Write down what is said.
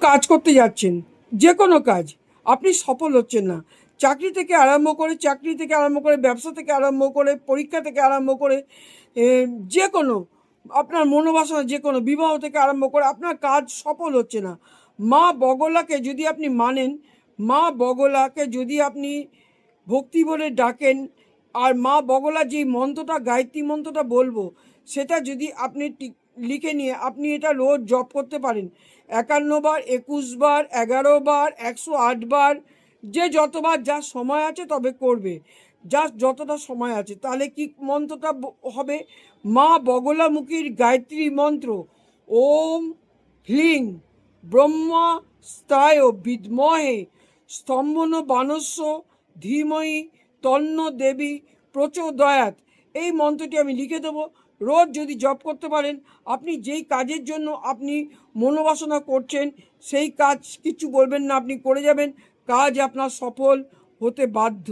কাজ করতে যাচ্ছেন, যে কোনো কাজ, আপনি সফল হচ্ছেন না। চাকরি থেকে আরম্ভ করে ব্যবসা থেকে আরম্ভ করে পরীক্ষা থেকে আরম্ভ করে যে কোনো আপনার মনোবাসনা, যে কোনো বিবাহ থেকে আরম্ভ করে আপনার কাজ সফল হচ্ছে না। মা বগলাকে যদি আপনি মানেন, মা বগলাকে যদি আপনি ভক্তি বলে ডাকেন, আর মা বগলা যেই মন্ত্রটা, গায়ত্রী মন্ত্রটা বলবো, সেটা যদি আপনি লিখে নিয়ে আপনি এটা রোজ জপ করতে পারেন, 51 বার, 21 বার, 11 বার, 108 বার, যে যতবার যার সময় আছে তবে করবে, যার যতটা সময় আছে। তাহলে কি মন্ত্রটা হবে? মা বগলামুখীর গায়ত্রী মন্ত্র, ওম হ্লিং ব্রহ্মাস্তায় বিদ্মহে স্তম্ভন বানস্য ধীমহি তন্ন দেবী প্রচোদয়াৎ। এই মন্ত্রটি আমি লিখে দেবো। রোজ যদি জপ করতে পারেন, আপনি যেই কাজের জন্য আপনি মনোবাসনা করছেন, সেই কাজ কিছু বলবেন না, আপনি করে যাবেন, কাজ আপনার সফল হতে বাধ্য।